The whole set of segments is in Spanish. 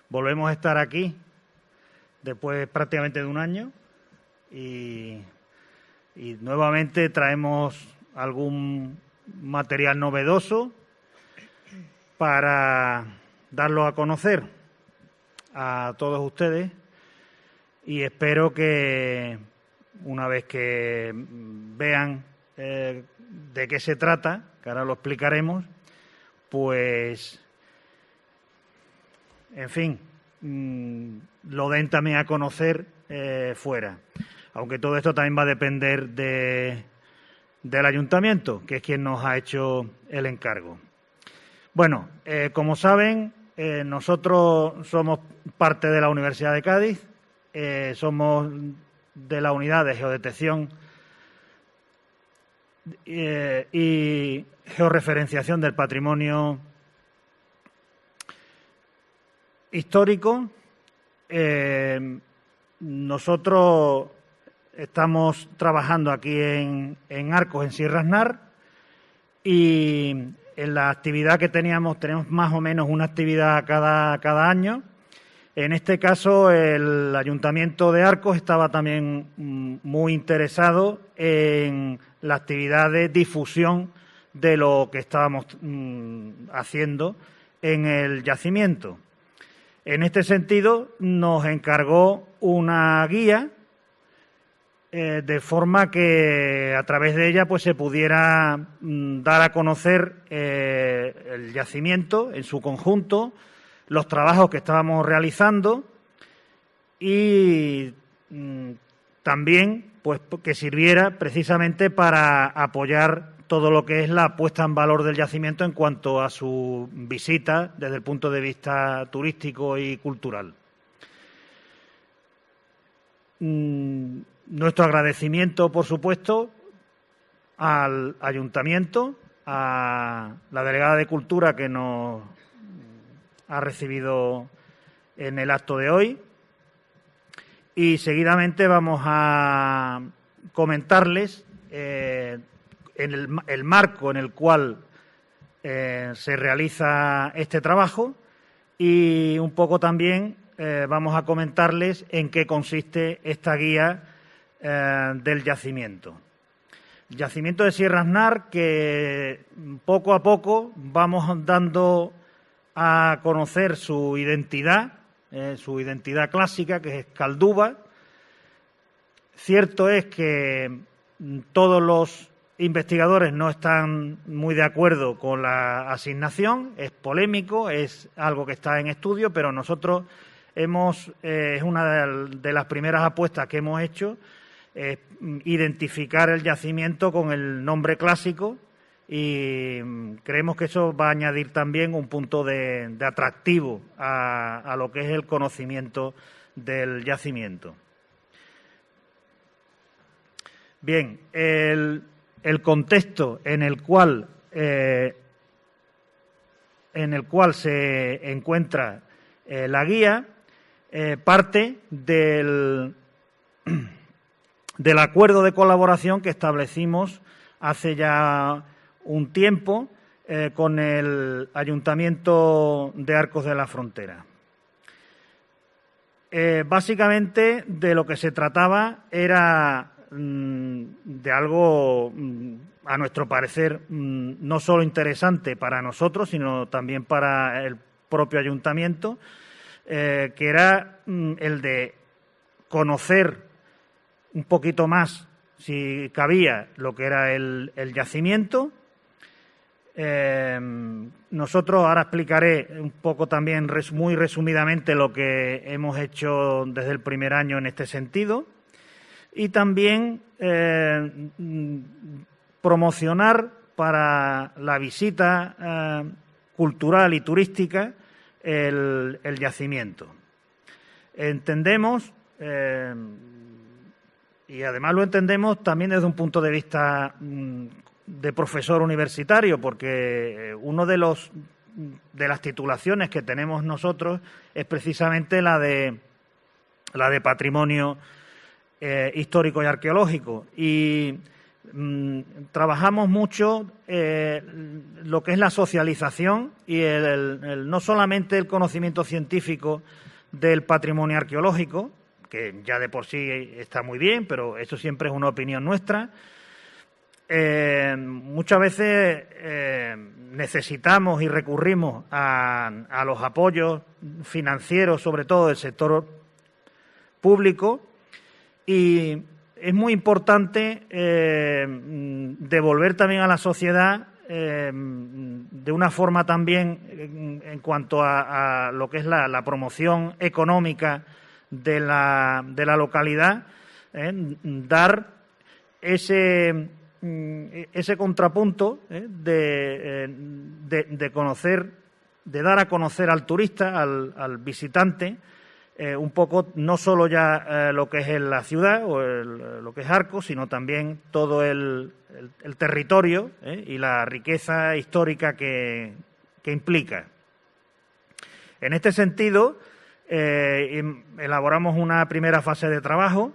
Volvemos a estar aquí después prácticamente de un año y nuevamente traemos algún material novedoso para darlo a conocer a todos ustedes y espero que una vez que vean de qué se trata, que ahora lo explicaremos, pues, en fin, lo den también a conocer fuera. Aunque todo esto también va a depender del ayuntamiento, que es quien nos ha hecho el encargo. Bueno, como saben, nosotros somos parte de la Universidad de Cádiz, somos de la Unidad de Geodetección y Georreferenciación del Patrimonio Histórico. Nosotros estamos trabajando aquí en Arcos, en Sierra Aznar, y en la actividad que tenemos más o menos una actividad cada año. En este caso, el Ayuntamiento de Arcos estaba también muy interesado en la actividad de difusión de lo que estábamos haciendo en el yacimiento. En este sentido, nos encargó una guía de forma que a través de ella pues se pudiera dar a conocer el yacimiento en su conjunto, los trabajos que estábamos realizando y también pues que sirviera precisamente para apoyar todo lo que es la puesta en valor del yacimiento en cuanto a su visita desde el punto de vista turístico y cultural. Nuestro agradecimiento, por supuesto, al Ayuntamiento, a la delegada de Cultura que nos ha recibido en el acto de hoy, y seguidamente vamos a comentarles en el marco en el cual se realiza este trabajo y un poco también vamos a comentarles en qué consiste esta guía del yacimiento. El yacimiento de Sierra Aznar, que poco a poco vamos dando a conocer su identidad clásica, que es Caldúba. Cierto es que todos los investigadores no están muy de acuerdo con la asignación, es polémico, es algo que está en estudio, pero nosotros es una de las primeras apuestas que hemos hecho, identificar el yacimiento con el nombre clásico, y creemos que eso va a añadir también un punto de atractivo a lo que es el conocimiento del yacimiento. Bien, el contexto en el cual se encuentra la guía parte del acuerdo de colaboración que establecimos hace ya un tiempo con el Ayuntamiento de Arcos de la Frontera. Básicamente de lo que se trataba era de algo, a nuestro parecer, no solo interesante para nosotros, sino también para el propio ayuntamiento, que era el de conocer un poquito más, si cabía, lo que era el yacimiento. Nosotros ahora explicaré un poco también, muy resumidamente, lo que hemos hecho desde el primer año en este sentido, y también promocionar para la visita cultural y turística el yacimiento. Entendemos, y además lo entendemos también desde un punto de vista de profesor universitario, porque uno de las titulaciones que tenemos nosotros es precisamente la de patrimonio histórico y arqueológico, y trabajamos mucho lo que es la socialización y no solamente el conocimiento científico del patrimonio arqueológico, que ya de por sí está muy bien, pero eso siempre es una opinión nuestra. Muchas veces necesitamos y recurrimos a los apoyos financieros, sobre todo del sector público, y es muy importante devolver también a la sociedad de una forma también en cuanto a lo que es la promoción económica de la localidad, dar ese contrapunto de conocer, de dar a conocer al turista, al visitante, un poco no solo ya lo que es la ciudad o lo que es Arcos, sino también todo el territorio y la riqueza histórica que implica. En este sentido, elaboramos una primera fase de trabajo,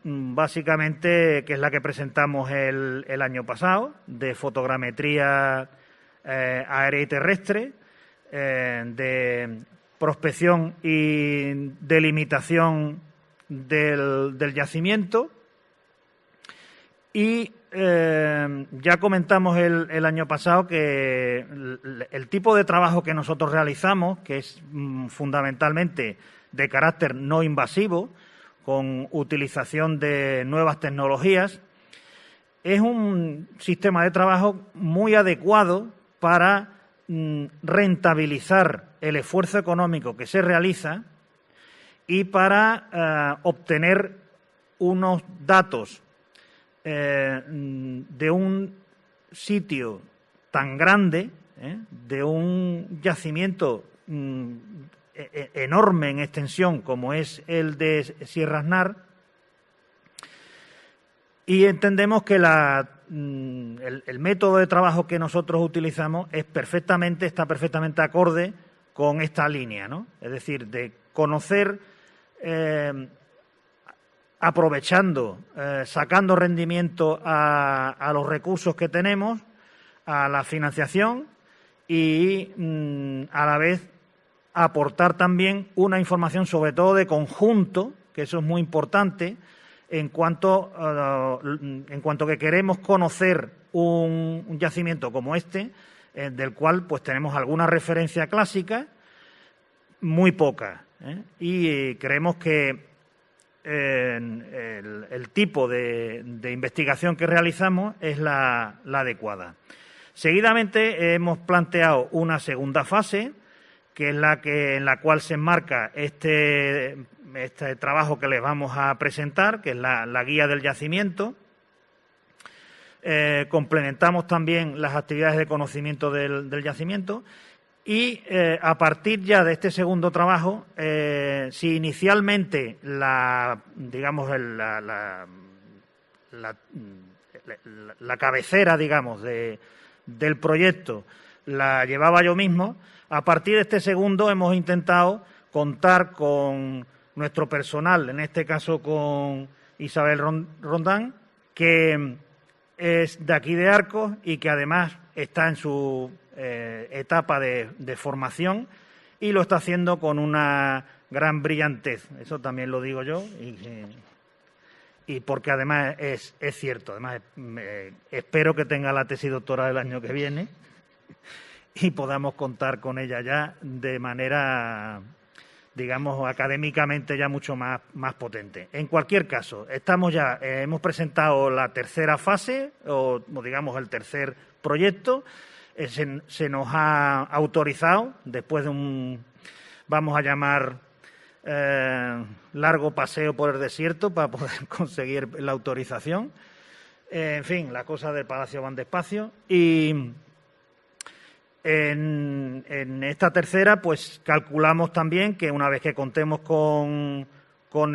básicamente, que es la que presentamos el año pasado, de fotogrametría aérea y terrestre, de prospección y delimitación del yacimiento. Y ya comentamos el año pasado que el tipo de trabajo que nosotros realizamos, que es fundamentalmente de carácter no invasivo, con utilización de nuevas tecnologías, es un sistema de trabajo muy adecuado para rentabilizar el esfuerzo económico que se realiza y para obtener unos datos de un sitio tan grande, de un yacimiento enorme en extensión como es el de Sierra Aznar, y entendemos que el método de trabajo que nosotros utilizamos está perfectamente acorde con esta línea, ¿no? Es decir, de conocer, aprovechando, sacando rendimiento a los recursos que tenemos, a la financiación y a la vez aportar también una información sobre todo de conjunto, que eso es muy importante, en cuanto que queremos conocer un yacimiento como este, del cual pues tenemos alguna referencia clásica, muy poca, y creemos que el tipo de investigación que realizamos es la adecuada. Seguidamente hemos planteado una segunda fase, que es en la cual se enmarca este trabajo que les vamos a presentar, que es la guía del yacimiento. Complementamos también las actividades de conocimiento del yacimiento y a partir ya de este segundo trabajo, si inicialmente la cabecera, digamos, del proyecto la llevaba yo mismo, a partir de este segundo hemos intentado contar con nuestro personal, en este caso con Isabel Rondán, que es de aquí de Arcos y que además está en su etapa de formación y lo está haciendo con una gran brillantez. Eso también lo digo yo y porque además es cierto. Además, espero que tenga la tesis doctoral el año que viene y podamos contar con ella ya de manera, digamos, académicamente ya mucho más potente. En cualquier caso, hemos presentado la tercera fase, o digamos el tercer proyecto. Se nos ha autorizado, después de vamos a llamar, largo paseo por el desierto para poder conseguir la autorización. En fin, las cosas del Palacio van despacio y en esta tercera, pues calculamos también que una vez que contemos con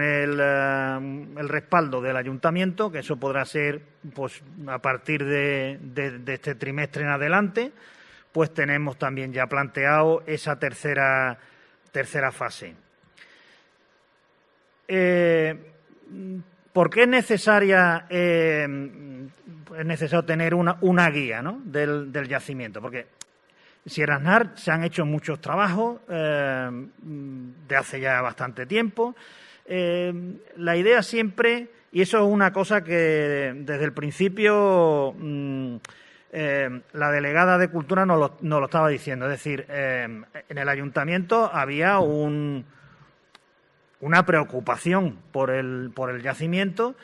el respaldo del ayuntamiento, que eso podrá ser pues a partir de este trimestre en adelante, pues tenemos también ya planteado esa tercera fase. ¿por qué es necesario tener una guía, ¿no?, del yacimiento? Porque Sierra Aznar se han hecho muchos trabajos de hace ya bastante tiempo. La idea siempre, y eso es una cosa que desde el principio la delegada de Cultura nos lo estaba diciendo, es decir, en el ayuntamiento había una preocupación por el yacimiento,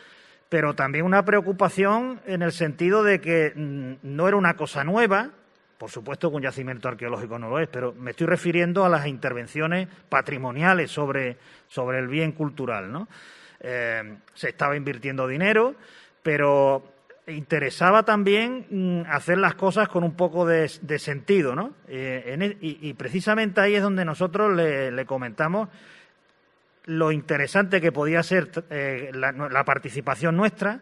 pero también una preocupación en el sentido de que no era una cosa nueva. Por supuesto que un yacimiento arqueológico no lo es, pero me estoy refiriendo a las intervenciones patrimoniales sobre el bien cultural, ¿no? Se estaba invirtiendo dinero, pero interesaba también hacer las cosas con un poco de sentido, ¿no? Y precisamente ahí es donde nosotros le comentamos lo interesante que podía ser la participación nuestra,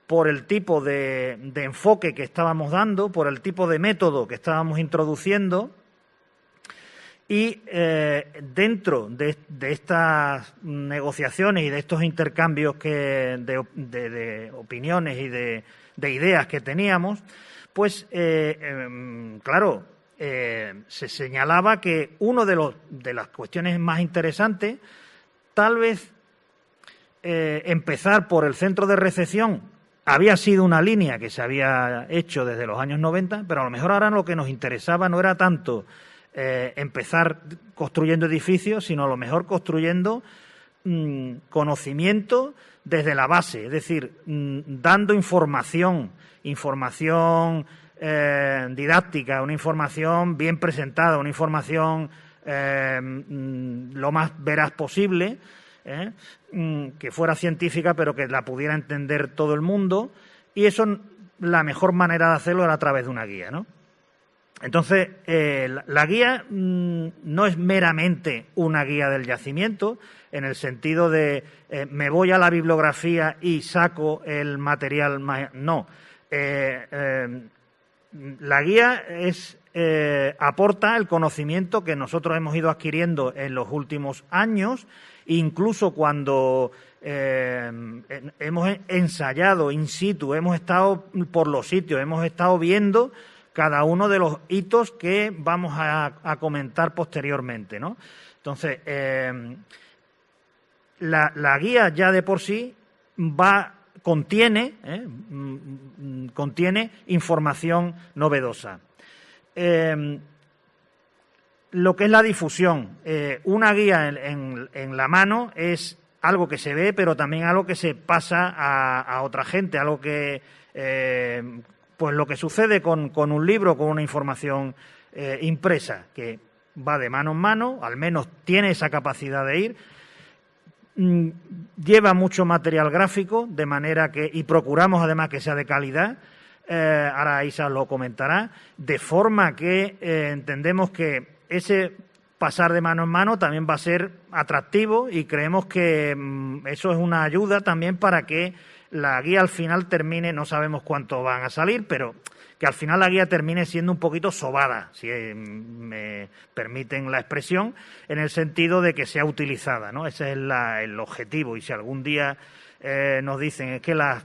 por el tipo de enfoque que estábamos dando, por el tipo de método que estábamos introduciendo, y dentro de estas negociaciones y de estos intercambios de opiniones y de ideas que teníamos, pues claro, se señalaba que una de las cuestiones más interesantes, tal vez empezar por el centro de recepción había sido una línea que se había hecho desde los años 90, pero a lo mejor ahora lo que nos interesaba no era tanto empezar construyendo edificios, sino a lo mejor construyendo conocimiento desde la base, es decir, dando información didáctica, una información bien presentada, una información lo más veraz posible, que fuera científica, pero que la pudiera entender todo el mundo, y eso, la mejor manera de hacerlo era a través de una guía, ¿no? Entonces, la guía no es meramente una guía del yacimiento, en el sentido de me voy a la bibliografía y saco el material, no. La guía aporta el conocimiento que nosotros hemos ido adquiriendo en los últimos años, incluso cuando hemos ensayado in situ, hemos estado por los sitios, hemos estado viendo cada uno de los hitos que vamos a comentar posteriormente, ¿no? Entonces, la guía ya de por sí contiene información novedosa. Lo que es la difusión, una guía en la mano es algo que se ve, pero también algo que se pasa a otra gente, algo que, pues lo que sucede con un libro, con una información impresa, que va de mano en mano, al menos tiene esa capacidad de ir, lleva mucho material gráfico, de manera que, y procuramos además que sea de calidad, ahora Isa lo comentará, de forma que entendemos que ese pasar de mano en mano también va a ser atractivo, y creemos que eso es una ayuda también para que la guía al final termine, no sabemos cuántos van a salir, pero que al final la guía termine siendo un poquito sobada, si me permiten la expresión, en el sentido de que sea utilizada, ¿no? Ese es el objetivo, y si algún día nos dicen es que las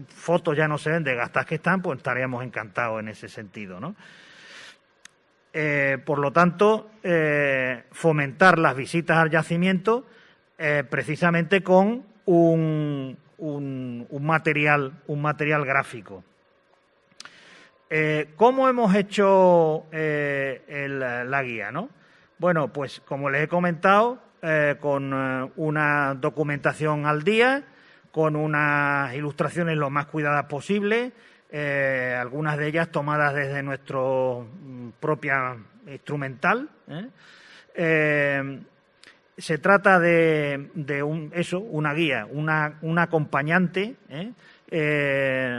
fotos ya no se ven de gastadas que están, pues estaríamos encantados en ese sentido, ¿no? Por lo tanto, fomentar las visitas al yacimiento precisamente con un material gráfico. ¿Cómo hemos hecho la guía, ¿no? Bueno, pues como les he comentado, con una documentación al día, con unas ilustraciones lo más cuidadas posible, algunas de ellas tomadas desde nuestro propia instrumental. Se trata de una guía, un acompañante.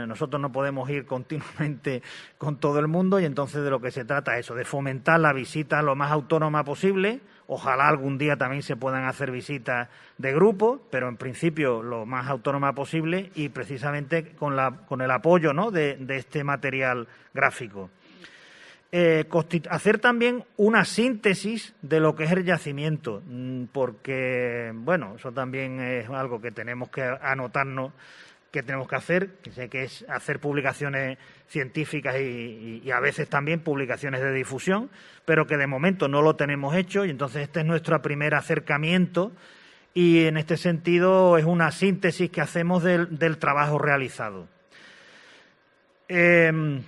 Nosotros no podemos ir continuamente con todo el mundo, y entonces de lo que se trata es eso, de fomentar la visita lo más autónoma posible. Ojalá algún día también se puedan hacer visitas de grupo, pero en principio lo más autónoma posible, y precisamente con el apoyo, ¿no?, de este material gráfico. hacer también una síntesis de lo que es el yacimiento, porque, bueno, eso también es algo que tenemos que anotarnos, que tenemos que hacer, que sé que es hacer publicaciones científicas y a veces también publicaciones de difusión, pero que de momento no lo tenemos hecho y entonces este es nuestro primer acercamiento y en este sentido es una síntesis que hacemos del trabajo realizado. En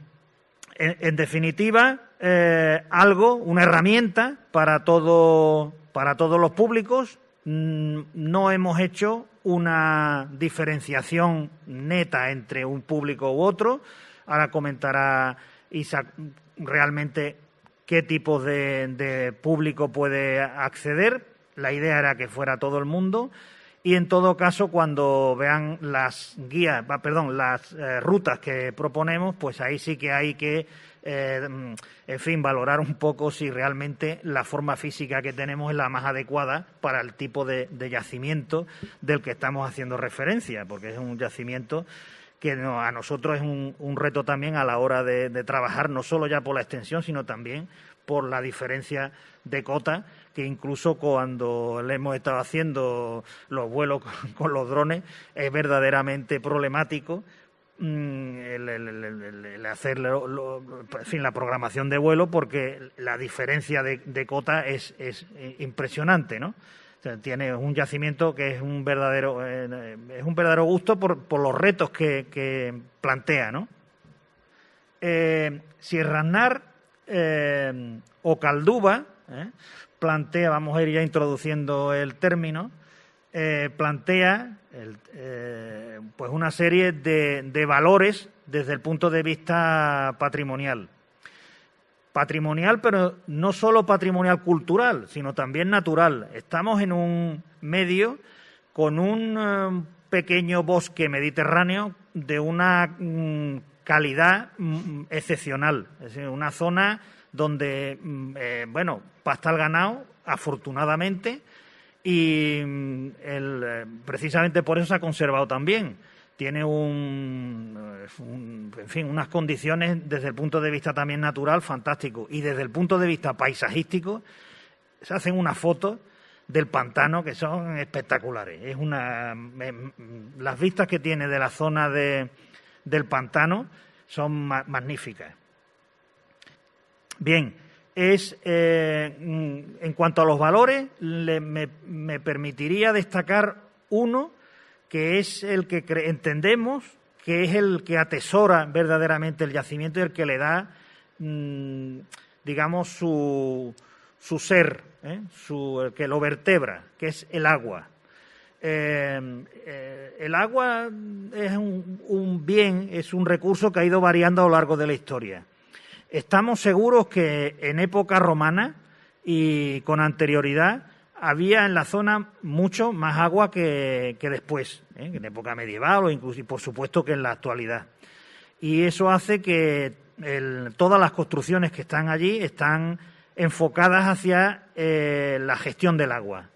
definitiva, una herramienta para todos los públicos. No hemos hecho una diferenciación neta entre un público u otro. Ahora comentará Isaac realmente qué tipo de público puede acceder. La idea era que fuera todo el mundo. Y en todo caso, cuando vean las rutas que proponemos, pues ahí sí que hay que, valorar un poco si realmente la forma física que tenemos es la más adecuada para el tipo de yacimiento del que estamos haciendo referencia, porque es un yacimiento que a nosotros es un reto también a la hora de trabajar, no solo ya por la extensión, sino también por la diferencia de cota, que incluso cuando le hemos estado haciendo los vuelos con los drones es verdaderamente problemático el hacer la programación de vuelo, porque la diferencia de cota es impresionante, ¿no? O sea, tiene un yacimiento que es un verdadero gusto por los retos que plantea, ¿no? Sierra Aznar o Calduva plantea, vamos a ir ya introduciendo el término, plantea pues una serie de valores desde el punto de vista patrimonial. Patrimonial, pero no solo patrimonial cultural, sino también natural. Estamos en un medio con un pequeño bosque mediterráneo de una calidad excepcional. Es decir, una zona donde, pasta el ganado, afortunadamente, y precisamente por eso se ha conservado también. Tiene unas condiciones desde el punto de vista también natural fantástico, y desde el punto de vista paisajístico se hacen unas fotos del pantano que son espectaculares. Las vistas que tiene de la zona del pantano son magníficas. Bien, en cuanto a los valores, me permitiría destacar uno que es el que entendemos que es el que atesora verdaderamente el yacimiento y el que le da, digamos, su ser, el que lo vertebra, que es el agua. El agua es un bien, es un recurso que ha ido variando a lo largo de la historia. Estamos seguros que en época romana y con anterioridad había en la zona mucho más agua que después, en época medieval o incluso, y por supuesto que en la actualidad. Y eso hace que todas las construcciones que están allí están enfocadas hacia la gestión del agua.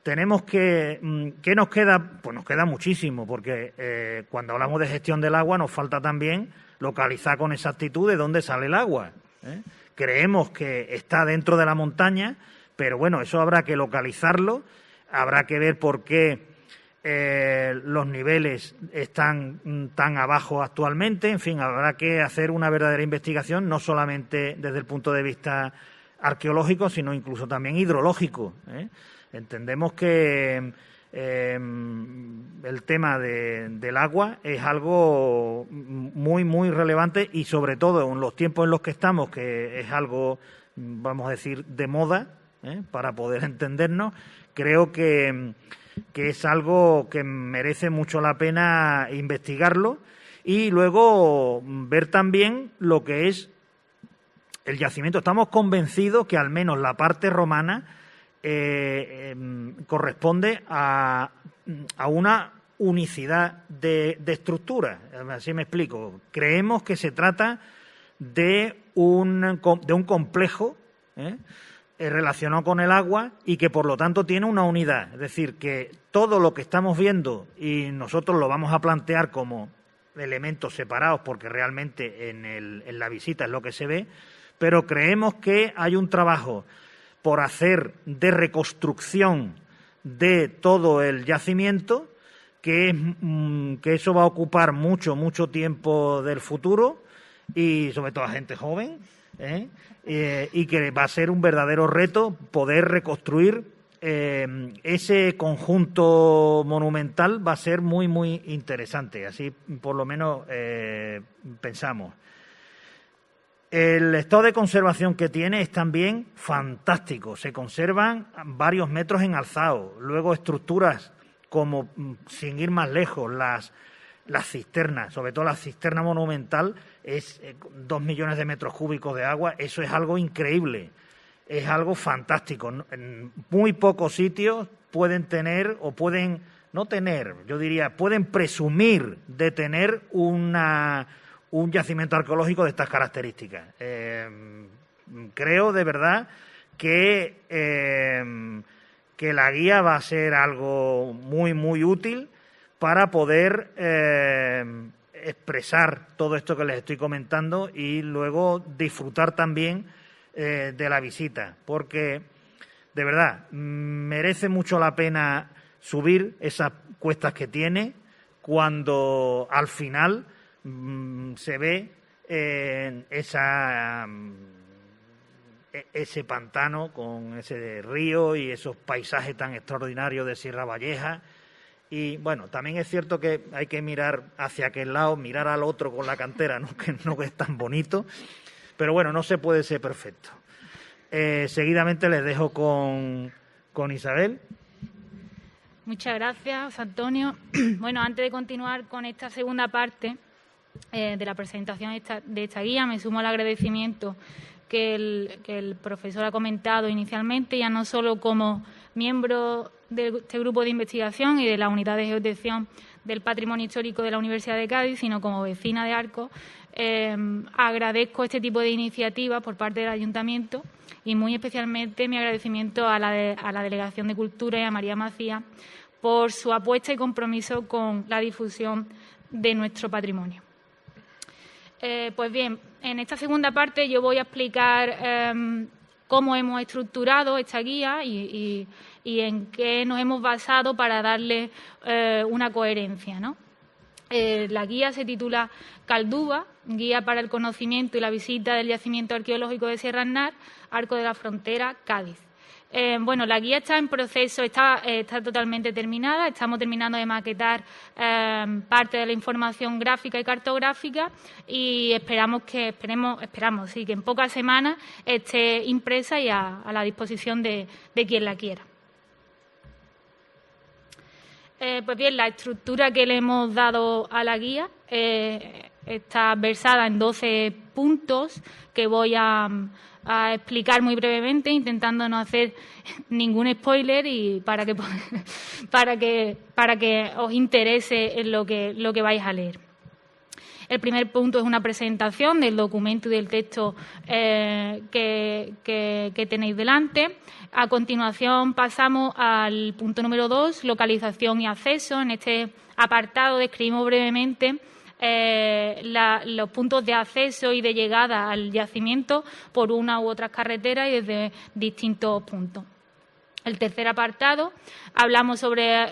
Tenemos ¿qué nos queda? Pues nos queda muchísimo, porque cuando hablamos de gestión del agua nos falta también localizar con exactitud de dónde sale el agua. Creemos que está dentro de la montaña, pero bueno, eso habrá que localizarlo, habrá que ver por qué los niveles están tan abajo actualmente, en fin, habrá que hacer una verdadera investigación, no solamente desde el punto de vista arqueológico, sino incluso también hidrológico. Entendemos que el tema del agua es algo muy, muy relevante y sobre todo en los tiempos en los que estamos, que es algo, vamos a decir, de moda, para poder entendernos, creo que es algo que merece mucho la pena investigarlo y luego ver también lo que es el yacimiento. Estamos convencidos que al menos la parte romana corresponde a una unicidad de estructura. Así me explico. Creemos que se trata de un complejo relacionado con el agua y que por lo tanto tiene una unidad. Es decir, que todo lo que estamos viendo y nosotros lo vamos a plantear como elementos separados porque realmente en la visita es lo que se ve, pero creemos que hay un trabajo por hacer de reconstrucción de todo el yacimiento, que eso va a ocupar mucho tiempo del futuro y sobre todo a gente joven, y que va a ser un verdadero reto poder reconstruir ese conjunto monumental. Va a ser muy interesante, así por lo menos pensamos. El estado de conservación que tiene es también fantástico. Se conservan varios metros en alzado. Luego estructuras como, sin ir más lejos, las cisternas, sobre todo la cisterna monumental, es 2 millones de metros cúbicos de agua. Eso es algo increíble, es algo fantástico. En muy pocos sitios pueden tener, o pueden no tener, yo diría, pueden presumir de tener un yacimiento arqueológico de estas características. Creo de verdad que la guía va a ser algo muy útil para poder expresar todo esto que les estoy comentando y luego disfrutar también de la visita, porque de verdad merece mucho la pena subir esas cuestas que tiene, cuando al final se ve ese pantano con ese río y esos paisajes tan extraordinarios de Sierra Valleja. Y bueno, también es cierto que hay que mirar hacia aquel lado, mirar al otro con la cantera, ¿no? Que no es tan bonito, pero bueno, no se puede ser perfecto. Seguidamente les dejo con Isabel. Muchas gracias, José Antonio. Bueno, antes de continuar con esta segunda parte de la presentación de esta guía, me sumo al agradecimiento que el profesor ha comentado inicialmente, ya no solo como miembro de este grupo de investigación y de la unidad de geodetección del Patrimonio Histórico de la Universidad de Cádiz, sino como vecina de Arcos. Agradezco este tipo de iniciativas por parte del Ayuntamiento y muy especialmente mi agradecimiento a la Delegación de Cultura y a María Macías por su apuesta y compromiso con la difusión de nuestro patrimonio. Pues bien, en esta segunda parte yo voy a explicar cómo hemos estructurado esta guía y en qué nos hemos basado para darle una coherencia, ¿no? La guía se titula Calduva, Guía para el conocimiento y la visita del yacimiento arqueológico de Sierra Aznar, Arco de la Frontera, Cádiz. Bueno, la guía está en proceso, está totalmente terminada. Estamos terminando de maquetar parte de la información gráfica y cartográfica y esperamos que en pocas semanas esté impresa y a la disposición de quien la quiera. Pues bien, la estructura que le hemos dado a la guía está versada en 12 puntos que voy a explicar muy brevemente, intentando no hacer ningún spoiler y para que os interese en lo que vais a leer. El primer punto es una presentación del documento y del texto que tenéis delante. A continuación pasamos al punto número 2, localización y acceso. En este apartado describimos brevemente los puntos de acceso y de llegada al yacimiento por una u otras carreteras y desde distintos puntos. El tercer apartado, hablamos sobre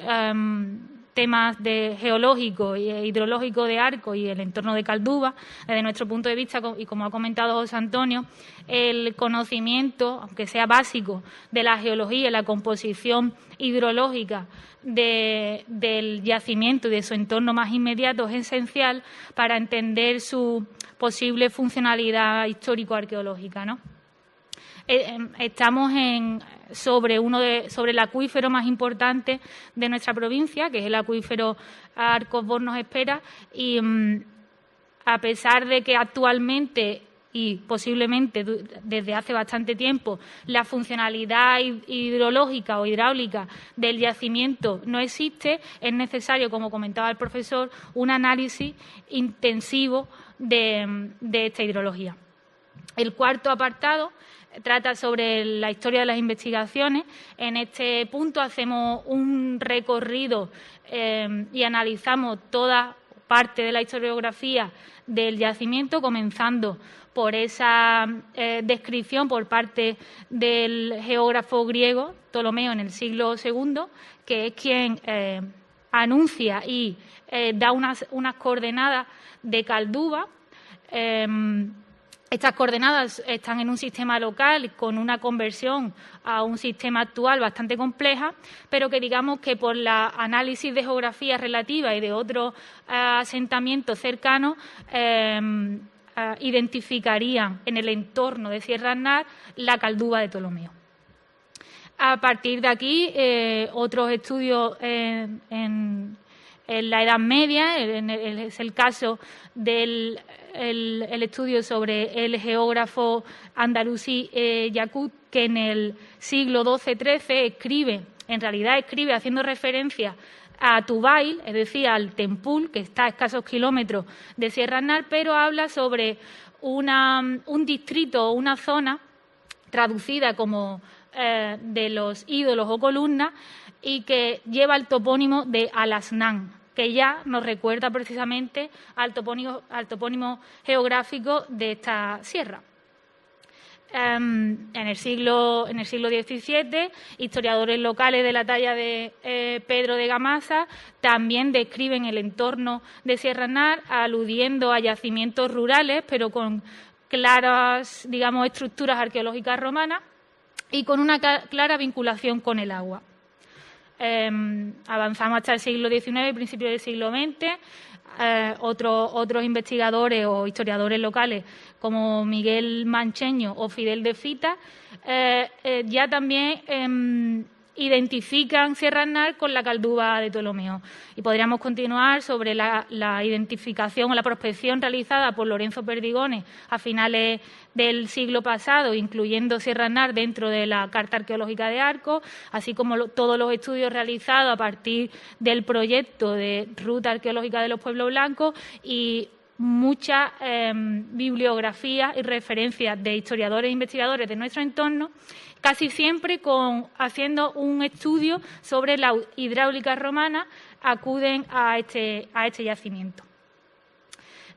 temas de geológico e hidrológico de Arcos y el entorno de Calduva. Desde nuestro punto de vista, y como ha comentado José Antonio, el conocimiento, aunque sea básico, de la geología y la composición hidrológica del yacimiento y de su entorno más inmediato es esencial para entender su posible funcionalidad histórico-arqueológica, ¿no? Estamos sobre el acuífero más importante de nuestra provincia, que es el acuífero Arcos Bornos Espera, y a pesar de que actualmente y posiblemente desde hace bastante tiempo la funcionalidad hidrológica o hidráulica del yacimiento no existe, es necesario, como comentaba el profesor, un análisis intensivo de esta hidrología. El cuarto apartado trata sobre la historia de las investigaciones. En este punto hacemos un recorrido y analizamos toda parte de la historiografía del yacimiento, comenzando por esa descripción por parte del geógrafo griego Ptolomeo en el siglo II, que es quien anuncia y da unas coordenadas de Calduba. Estas coordenadas están en un sistema local con una conversión a un sistema actual bastante compleja, pero que digamos que por la análisis de geografía relativa y de otros asentamientos cercanos identificarían en el entorno de Sierra Aznar la Calduba de Ptolomeo. A partir de aquí, otros estudios en la Edad Media, es el caso del el estudio sobre el geógrafo andalusí Yacut, que en el siglo XII-XIII escribe haciendo referencia a Tubail, es decir, al Tempul, que está a escasos kilómetros de Sierra Aznar, pero habla sobre un distrito o una zona traducida como de los ídolos o columnas y que lleva el topónimo de Al-Asnan, que ya nos recuerda precisamente al topónimo geográfico de esta sierra. En el siglo XVII, historiadores locales de la talla de Pedro de Gamasa también describen el entorno de Sierra Aznar aludiendo a yacimientos rurales, pero con claras, digamos, estructuras arqueológicas romanas y con una clara vinculación con el agua. Avanzamos hasta el siglo XIX y principios del siglo XX. Otros investigadores o historiadores locales como Miguel Mancheño o Fidel de Fita ya también identifican Sierra Aznar con la Calduba de Ptolomeo. Y podríamos continuar sobre la identificación o la prospección realizada por Lorenzo Perdigones a finales del siglo pasado, incluyendo Sierra Aznar dentro de la Carta Arqueológica de Arcos, así como todos los estudios realizados a partir del proyecto de Ruta Arqueológica de los Pueblos Blancos y muchas bibliografías y referencias de historiadores e investigadores de nuestro entorno, casi siempre haciendo un estudio sobre la hidráulica romana, acuden a este yacimiento.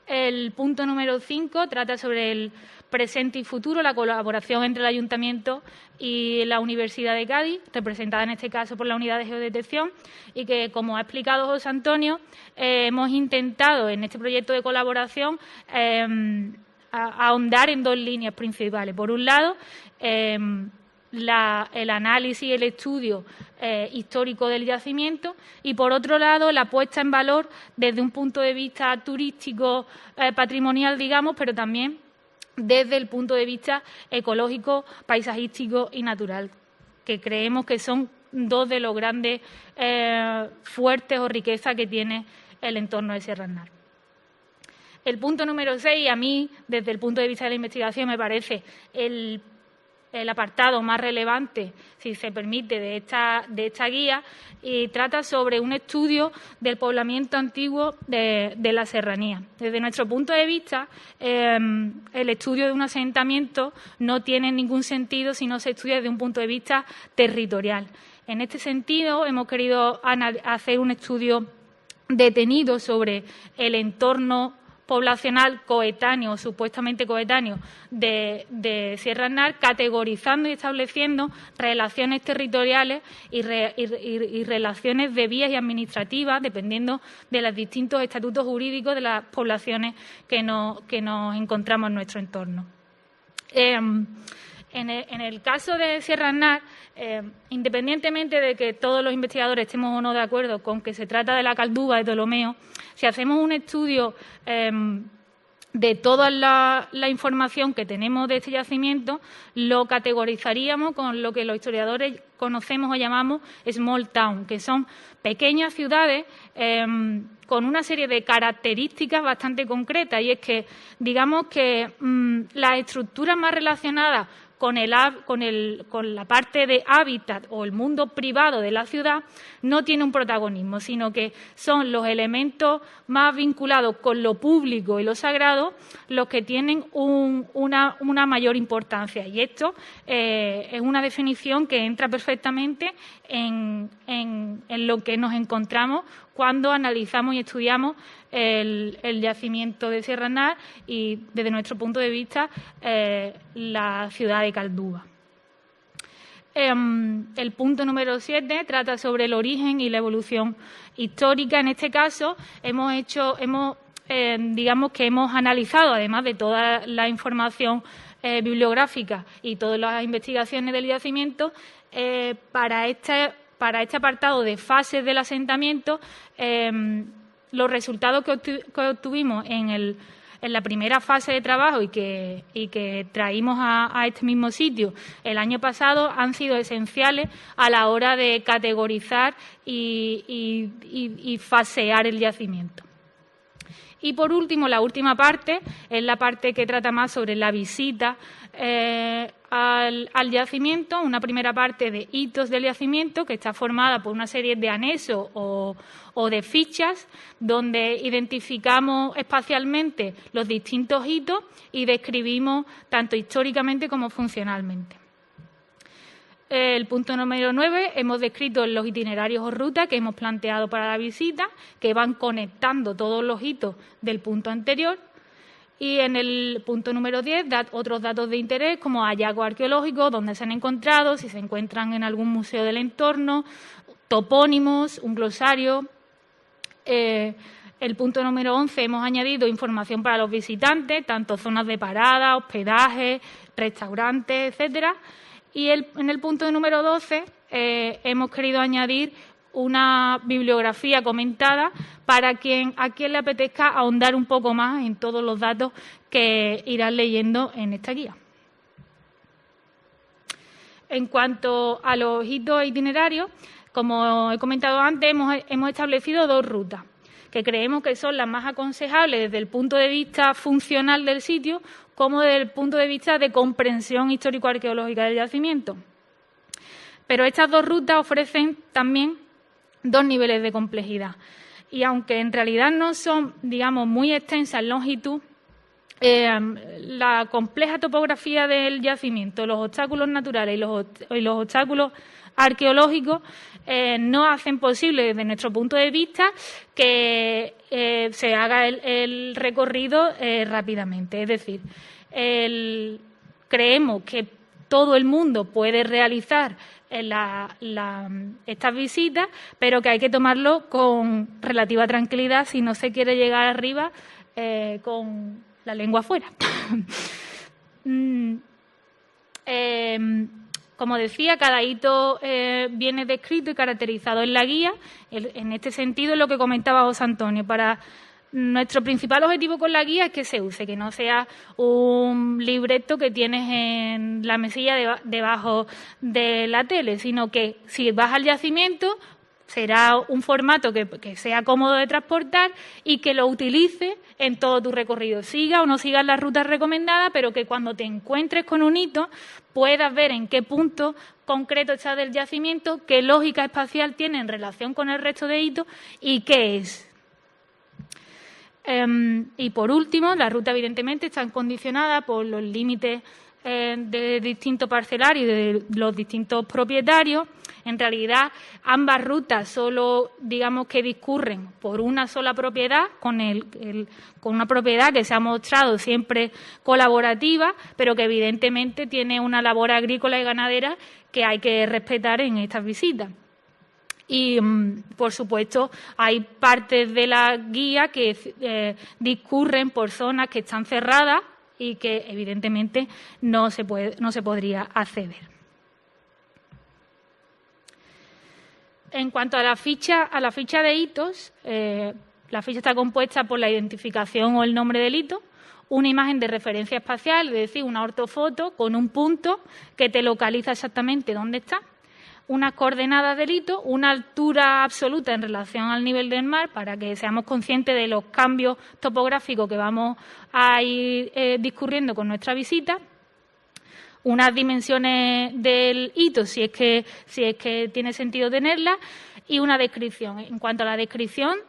El punto número 5 trata sobre el presente y futuro, la colaboración entre el Ayuntamiento y la Universidad de Cádiz, representada en este caso por la Unidad de Geodetección, y que, como ha explicado José Antonio, hemos intentado en este proyecto de colaboración ahondar en dos líneas principales. Por un lado, el análisis y el estudio histórico del yacimiento y, por otro lado, la puesta en valor desde un punto de vista turístico, patrimonial, digamos, pero también desde el punto de vista ecológico, paisajístico y natural, que creemos que son dos de los grandes fuertes o riquezas que tiene el entorno de Sierra Aznar. El punto número 6, a mí, desde el punto de vista de la investigación, me parece el apartado más relevante, si se permite, de esta guía, y trata sobre un estudio del poblamiento antiguo de la serranía. Desde nuestro punto de vista, el estudio de un asentamiento no tiene ningún sentido si no se estudia desde un punto de vista territorial. En este sentido, hemos querido hacer un estudio detenido sobre el entorno poblacional coetáneo o supuestamente coetáneo de Sierra Aznar, categorizando y estableciendo relaciones territoriales y relaciones de vías y administrativas, dependiendo de los distintos estatutos jurídicos de las poblaciones que nos encontramos en nuestro entorno. En el caso de Sierra Aznar, independientemente de que todos los investigadores estemos o no de acuerdo con que se trata de la Calduba de Ptolomeo, si hacemos un estudio de toda la información que tenemos de este yacimiento, lo categorizaríamos con lo que los historiadores conocemos o llamamos small town, que son pequeñas ciudades con una serie de características bastante concretas, y es que, digamos que las estructuras más relacionadas con la parte de hábitat o el mundo privado de la ciudad no tiene un protagonismo, sino que son los elementos más vinculados con lo público y lo sagrado los que tienen una mayor importancia. Y esto es una definición que entra perfectamente en lo que nos encontramos cuando analizamos y estudiamos el yacimiento de Sierra Aznar y, desde nuestro punto de vista, la ciudad de Caldúa. El punto número 7 trata sobre el origen y la evolución histórica. En este caso, digamos que hemos analizado, además de toda la información bibliográfica y todas las investigaciones del yacimiento, para este apartado de fases del asentamiento, los resultados que obtuvimos en la primera fase de trabajo y que traímos a este mismo sitio el año pasado han sido esenciales a la hora de categorizar y fasear el yacimiento. Y, por último, la última parte es la parte que trata más sobre la visita al yacimiento, una primera parte de hitos del yacimiento que está formada por una serie de anexos o de fichas donde identificamos espacialmente los distintos hitos y describimos tanto históricamente como funcionalmente. El punto número 9, hemos descrito los itinerarios o rutas que hemos planteado para la visita, que van conectando todos los hitos del punto anterior. Y en el punto número 10, otros datos de interés como hallazgos arqueológicos, dónde se han encontrado, si se encuentran en algún museo del entorno, topónimos, un glosario. El punto número 11, hemos añadido información para los visitantes, tanto zonas de parada, hospedaje, restaurantes, etcétera. Y en el punto número 12 hemos querido añadir una bibliografía comentada para a quien le apetezca ahondar un poco más en todos los datos que irán leyendo en esta guía. En cuanto a los hitos itinerarios, como he comentado antes, hemos establecido 2 rutas que creemos que son las más aconsejables desde el punto de vista funcional del sitio como desde el punto de vista de comprensión histórico-arqueológica del yacimiento. Pero estas 2 rutas ofrecen también 2 niveles de complejidad. Y aunque en realidad no son, digamos, muy extensas en longitud, la compleja topografía del yacimiento, los obstáculos naturales y los obstáculos arqueológicos no hacen posible, desde nuestro punto de vista, que se haga el recorrido rápidamente. Es decir, creemos que todo el mundo puede realizar estas visitas, pero que hay que tomarlo con relativa tranquilidad si no se quiere llegar arriba con la lengua afuera. Como decía, cada hito viene descrito y caracterizado en la guía. En este sentido, es lo que comentaba José Antonio. Para nuestro principal objetivo con la guía es que se use, que no sea un libreto que tienes en la mesilla debajo de la tele, sino que si vas al yacimiento será un formato que sea cómodo de transportar y que lo utilices en todo tu recorrido. Siga o no sigas las rutas recomendadas, pero que cuando te encuentres con un hito puedas ver en qué punto concreto está del yacimiento, qué lógica espacial tiene en relación con el resto de hitos y qué es. Y por último, la ruta evidentemente está condicionada por los límites de distintos parcelarios y de los distintos propietarios. En realidad, ambas rutas solo, digamos, que discurren por una sola propiedad, con una propiedad que se ha mostrado siempre colaborativa, pero que evidentemente tiene una labor agrícola y ganadera que hay que respetar en estas visitas. Y, por supuesto, hay partes de la guía que discurren por zonas que están cerradas y que, evidentemente, no se podría acceder. En cuanto a la ficha de hitos, la ficha está compuesta por la identificación o el nombre del hito, una imagen de referencia espacial, es decir, una ortofoto con un punto que te localiza exactamente dónde está, unas coordenadas del hito, una altura absoluta en relación al nivel del mar para que seamos conscientes de los cambios topográficos que vamos a ir discurriendo con nuestra visita, unas dimensiones del hito, si es que tiene sentido tenerla, y una descripción. En cuanto a la descripción,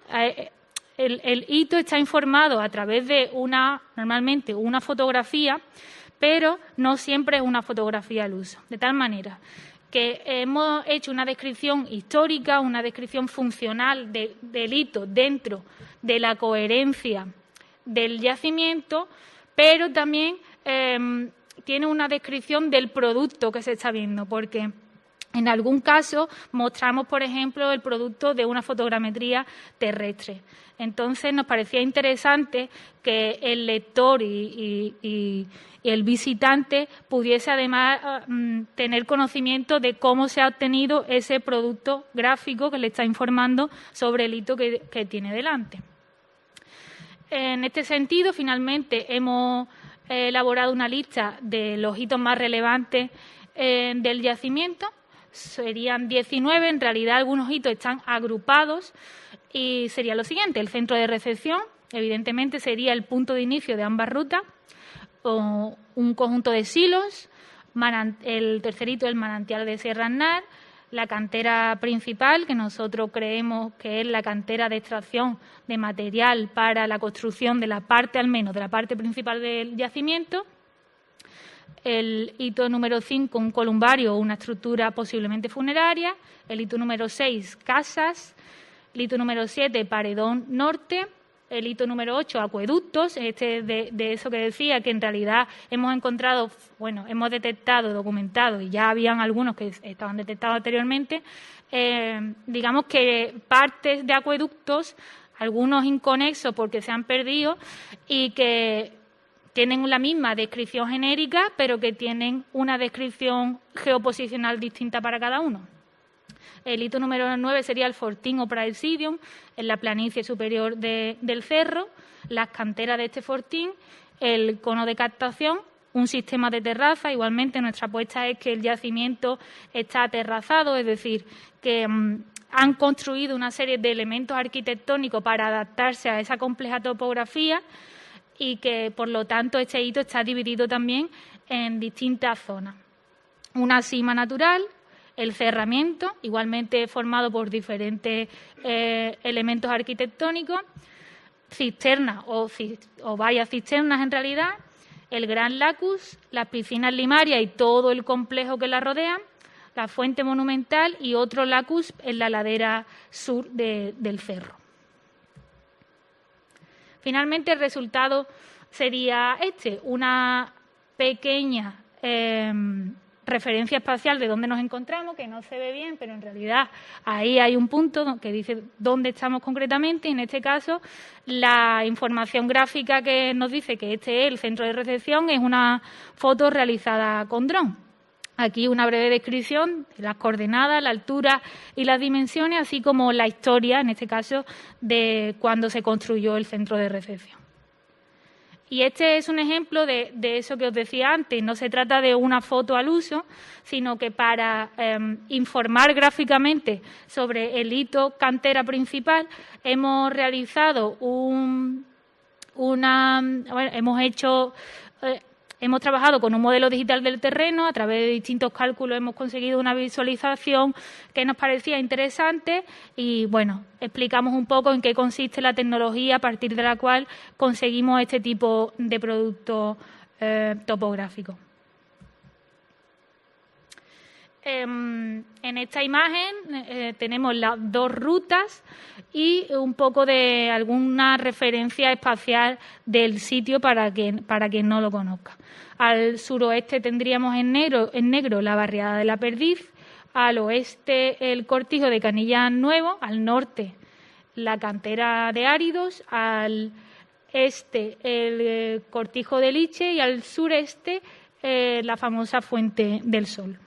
el hito está informado a través de normalmente una fotografía, pero no siempre es una fotografía al uso. De tal manera que hemos hecho una descripción histórica, una descripción funcional del hito dentro de la coherencia del yacimiento, pero también tiene una descripción del producto que se está viendo, porque en algún caso mostramos, por ejemplo, el producto de una fotogrametría terrestre. Entonces, nos parecía interesante que el lector y el visitante pudiese, además, tener conocimiento de cómo se ha obtenido ese producto gráfico que le está informando sobre el hito que tiene delante. En este sentido, finalmente, hemos elaborado una lista de los hitos más relevantes del yacimiento. Serían 19, en realidad algunos hitos están agrupados y sería lo siguiente: el centro de recepción, evidentemente sería el punto de inicio de ambas rutas, o un conjunto de silos, el tercer hito, el manantial de Sierra Aznar, la cantera principal, que nosotros creemos que es la cantera de extracción de material para la construcción de la parte, al menos, de la parte principal del yacimiento. El hito número 5, un columbario o una estructura posiblemente funeraria. El hito número 6, casas. El hito número 7, paredón norte. El hito número 8, acueductos. De eso que decía, que en realidad hemos encontrado, hemos detectado, documentado, y ya habían algunos que estaban detectados anteriormente, digamos que partes de acueductos, algunos inconexos porque se han perdido y que tienen la misma descripción genérica, pero que tienen una descripción geoposicional distinta para cada uno. El hito número 9 sería el fortín o praesidium, en la planicie superior del cerro, las canteras de este fortín, el cono de captación, un sistema de terraza. Igualmente, nuestra apuesta es que el yacimiento está aterrazado, es decir, que han construido una serie de elementos arquitectónicos para adaptarse a esa compleja topografía, y que, por lo tanto, este hito está dividido también en distintas zonas. Una sima natural, el cerramiento, igualmente formado por diferentes elementos arquitectónicos, cisternas o varias cisternas en realidad, el gran lacus, las piscinas limarias y todo el complejo que la rodean, la fuente monumental y otro lacus en la ladera sur del cerro. Finalmente, el resultado sería una pequeña referencia espacial de dónde nos encontramos, que no se ve bien, pero en realidad ahí hay un punto que dice dónde estamos concretamente, y en este caso la información gráfica que nos dice que este es el centro de recepción es una foto realizada con dron. Aquí una breve descripción de las coordenadas, la altura y las dimensiones, así como la historia, en este caso, de cuando se construyó el centro de recepción. Y este es un ejemplo de eso que os decía antes. No se trata de una foto al uso, sino que para informar gráficamente sobre el hito cantera principal hemos realizado hemos trabajado con un modelo digital del terreno. A través de distintos cálculos hemos conseguido una visualización que nos parecía interesante y, explicamos un poco en qué consiste la tecnología a partir de la cual conseguimos este tipo de producto topográfico. En esta imagen tenemos las dos rutas y un poco de alguna referencia espacial del sitio para quien no lo conozca. Al suroeste tendríamos en negro la barriada de la Perdiz, al oeste el cortijo de Canillas Nuevo, al norte la cantera de Áridos, al este el cortijo de Liche y al sureste la famosa Fuente del Sol.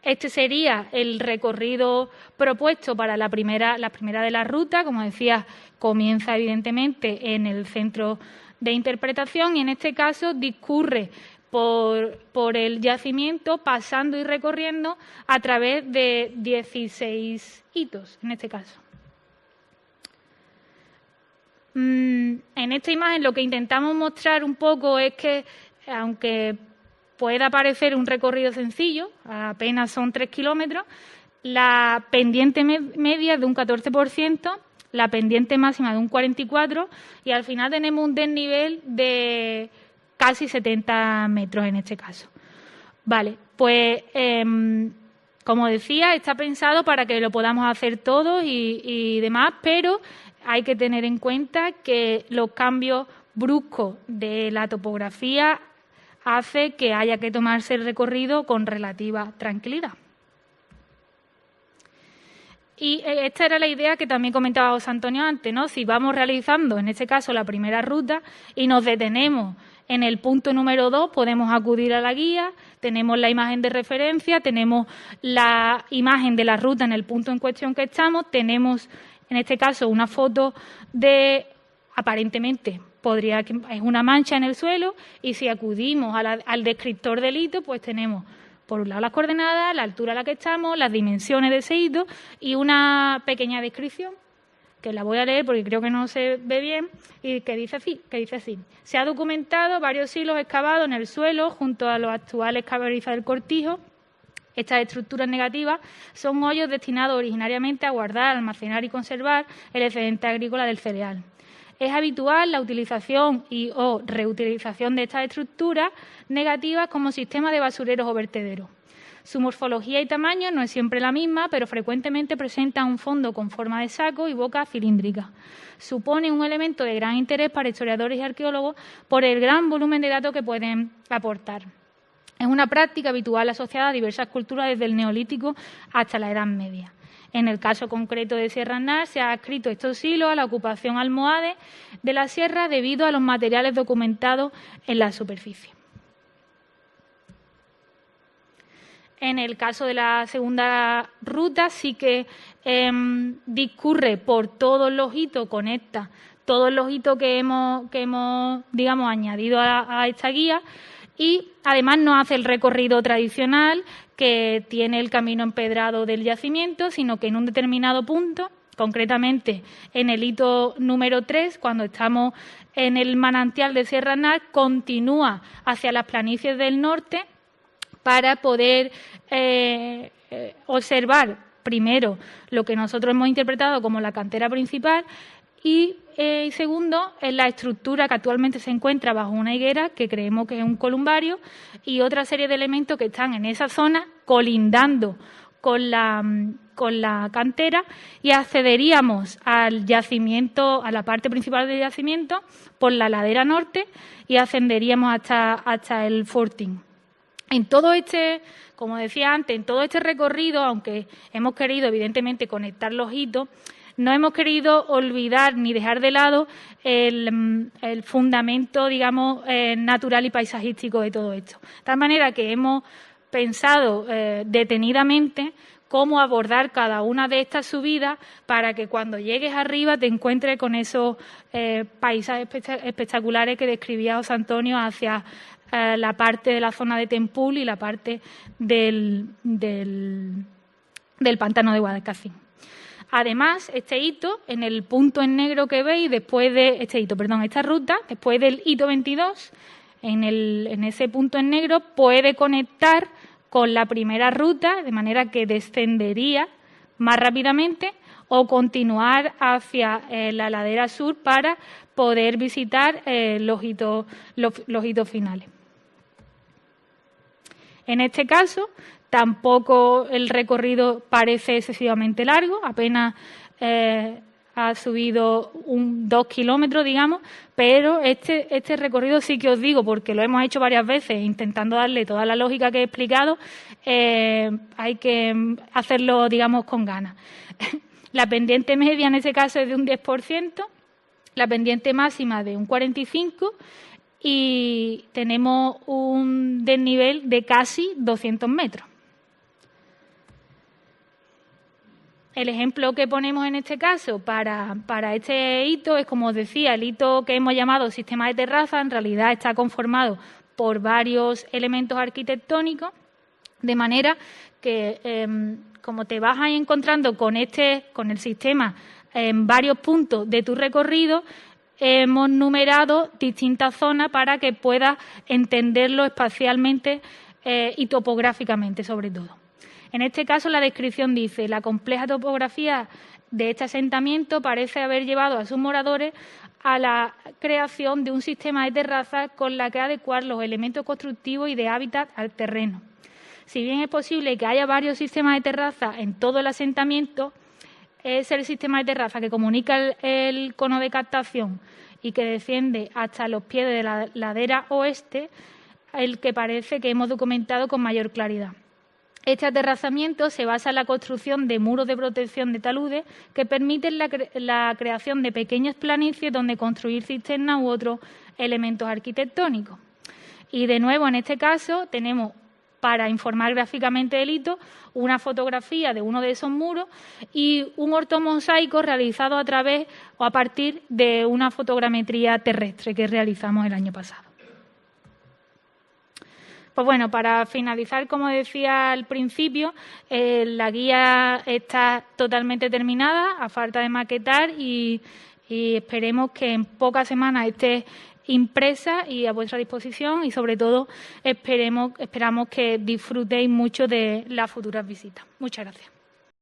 Este sería el recorrido propuesto para la primera de las rutas. Como decía, comienza evidentemente en el centro de interpretación y en este caso discurre por el yacimiento, pasando y recorriendo a través de 16 hitos, en este caso. En esta imagen lo que intentamos mostrar un poco es que, aunque pueda parecer un recorrido sencillo, apenas son 3 kilómetros, la pendiente media es de un 14%, la pendiente máxima de un 44% y al final tenemos un desnivel de casi 70 metros en este caso. Vale, Pues, como decía, está pensado para que lo podamos hacer todos y demás, pero hay que tener en cuenta que los cambios bruscos de la topografía hace que haya que tomarse el recorrido con relativa tranquilidad. Y esta era la idea que también comentaba José Antonio antes, ¿no? Si vamos realizando, en este caso, la primera ruta y nos detenemos en el punto número 2, podemos acudir a la guía, tenemos la imagen de referencia, tenemos la imagen de la ruta en el punto en cuestión que estamos, tenemos, en este caso, una foto de, aparentemente, es una mancha en el suelo, y si acudimos al descriptor del hito, pues tenemos, por un lado, las coordenadas, la altura a la que estamos, las dimensiones de ese hito y una pequeña descripción, que la voy a leer porque creo que no se ve bien, y que dice así. Se ha documentado varios hilos excavados en el suelo junto a los actuales caballerizas del Cortijo. Estas estructuras negativas son hoyos destinados originariamente a guardar, almacenar y conservar el excedente agrícola del cereal. Es habitual la utilización o reutilización de estas estructuras negativas como sistema de basureros o vertederos. Su morfología y tamaño no es siempre la misma, pero frecuentemente presenta un fondo con forma de saco y boca cilíndrica. Supone un elemento de gran interés para historiadores y arqueólogos por el gran volumen de datos que pueden aportar. Es una práctica habitual asociada a diversas culturas desde el Neolítico hasta la Edad Media. En el caso concreto de Sierra Aznar se ha adscrito estos hilos a la ocupación almohade de la sierra debido a los materiales documentados en la superficie. En el caso de la segunda ruta sí que discurre por todos los hitos, conecta todos los hitos que hemos digamos, añadido a esta guía, y además no hace el recorrido tradicional que tiene el camino empedrado del yacimiento, sino que en un determinado punto, concretamente en el hito número 3, cuando estamos en el manantial de Sierra Aznar, continúa hacia las planicies del norte para poder observar primero lo que nosotros hemos interpretado como la cantera principal y segundo, en la estructura que actualmente se encuentra bajo una higuera, que creemos que es un columbario, y otra serie de elementos que están en esa zona colindando con la cantera, y accederíamos al yacimiento, a la parte principal del yacimiento por la ladera norte y ascenderíamos hasta el fortín. En todo como decía antes, en todo este recorrido, aunque hemos querido evidentemente conectar los hitos, no hemos querido olvidar ni dejar de lado el fundamento, digamos, natural y paisajístico de todo esto. De tal manera que hemos pensado detenidamente cómo abordar cada una de estas subidas para que cuando llegues arriba te encuentres con esos paisajes espectaculares que describía José Antonio hacia la parte de la zona de Tempul y la parte del pantano de Guadalcacín. Además, este hito, en el punto en negro que veis, esta ruta, después del hito 22, en ese punto en negro, puede conectar con la primera ruta, de manera que descendería más rápidamente, o continuar hacia la ladera sur para poder visitar los hitos finales. En este caso, tampoco el recorrido parece excesivamente largo, apenas ha subido 2 kilómetros, digamos, pero este recorrido sí que os digo, porque lo hemos hecho varias veces, intentando darle toda la lógica que he explicado, hay que hacerlo, digamos, con ganas. La pendiente media en ese caso es de un 10%, la pendiente máxima de un 45%, y tenemos un desnivel de casi 200 metros. El ejemplo que ponemos en este caso para este hito es, como os decía, el hito que hemos llamado sistema de terraza. En realidad está conformado por varios elementos arquitectónicos, de manera que como te vas a ir encontrando con el sistema en varios puntos de tu recorrido, hemos numerado distintas zonas para que puedas entenderlo espacialmente y topográficamente, sobre todo. En este caso, la descripción dice: la compleja topografía de este asentamiento parece haber llevado a sus moradores a la creación de un sistema de terrazas con la que adecuar los elementos constructivos y de hábitat al terreno. Si bien es posible que haya varios sistemas de terraza en todo el asentamiento, es el sistema de terraza que comunica el cono de captación y que desciende hasta los pies de la ladera oeste el que parece que hemos documentado con mayor claridad. Este aterrazamiento se basa en la construcción de muros de protección de taludes que permiten la creación de pequeñas planicies donde construir cisternas u otros elementos arquitectónicos. Y de nuevo, en este caso, tenemos, para informar gráficamente del hito, una fotografía de uno de esos muros y un ortomosaico realizado a través o a partir de una fotogrametría terrestre que realizamos el año pasado. Pues bueno, para finalizar, como decía al principio, la guía está totalmente terminada, a falta de maquetar y esperemos que en pocas semanas esté impresa y a vuestra disposición y, sobre todo, esperamos que disfrutéis mucho de las futuras visitas. Muchas gracias.